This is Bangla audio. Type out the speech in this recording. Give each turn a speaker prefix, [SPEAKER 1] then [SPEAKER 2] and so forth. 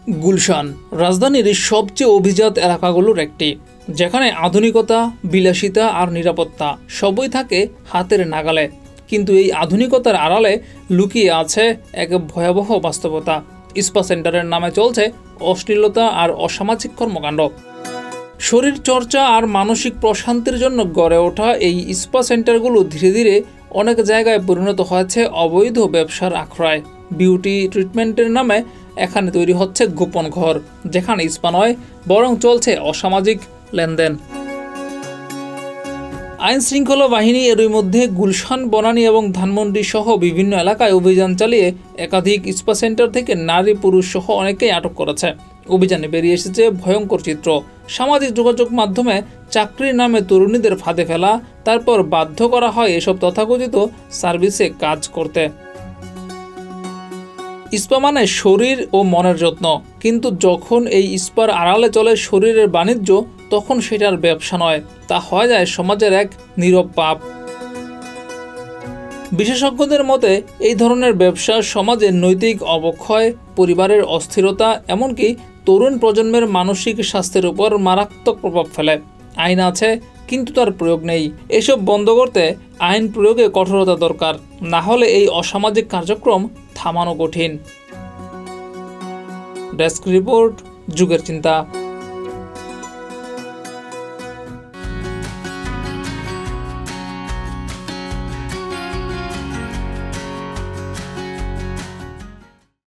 [SPEAKER 1] গুলশান রাজধানীর সবচেয়ে অভিজাত এলাকাগুলোর একটি, যেখানে আধুনিকতা, বিলাসিতা আর নিরাপত্তা সবই থাকে হাতের নাগালে। কিন্তু এই আধুনিকতার আড়ালে লুকিয়ে আছে এক ভয়াবহ বাস্তবতা। স্পা সেন্টারের নামে চলছে অশ্লীলতা আর অসামাজিক কর্মকাণ্ড। শরীর চর্চা আর মানসিক প্রশান্তির জন্য গড়ে ওঠা এই স্পা সেন্টারগুলো ধীরে ধীরে অনেক জায়গায় পরিণত হয়েছে অবৈধ ব্যবসার আখড়ায়। বিউটি ট্রিটমেন্টের নামে এখানে তৈরি হচ্ছে গোপন ঘর, যেখানে স্পা নয় বরং চলছে অসামাজিক লেনদেন। আইন শৃঙ্খলা বাহিনী এরই মধ্যে গুলশান, বনানী এবং ধানমন্ডি সহ বিভিন্ন এলাকায় অভিযান চালিয়ে একাধিক স্পা সেন্টার থেকে নারী পুরুষ সহ অনেকেই আটক করেছে। অভিযানে বেরিয়ে এসেছে ভয়ঙ্কর চিত্র। সামাজিক যোগাযোগ মাধ্যমে চাকরির নামে তরুণীদের ফাঁদে ফেলা, তারপর বাধ্য করা হয় এসব তথাকথিত সার্ভিসে কাজ করতে। স্পা মানে শরীর ও মনের যত্ন, কিন্তু যখন এই স্পার আড়ালে চলে শরীরের বাণিজ্য, তখন সেটার ব্যবসা নয়, তা হয়ে যায় সমাজের এক নীরব পাপ। বিশেষজ্ঞদের মতে এই ধরনের ব্যবসা সমাজের নৈতিক অবক্ষয়, পরিবারের অস্থিরতা, এমনকি তরুণ প্রজন্মের মানসিক স্বাস্থ্যের উপর মারাত্মক প্রভাব ফেলে। আইন আছে, কিন্তু তার প্রয়োগ নেই। এসব বন্ধ করতে আইন প্রয়োগে কঠোরতা দরকার, না হলে এই অসামাজিক কার্যক্রম থামানো কঠিন। ডেস্ক রিপোর্ট, যুগের চিন্তা।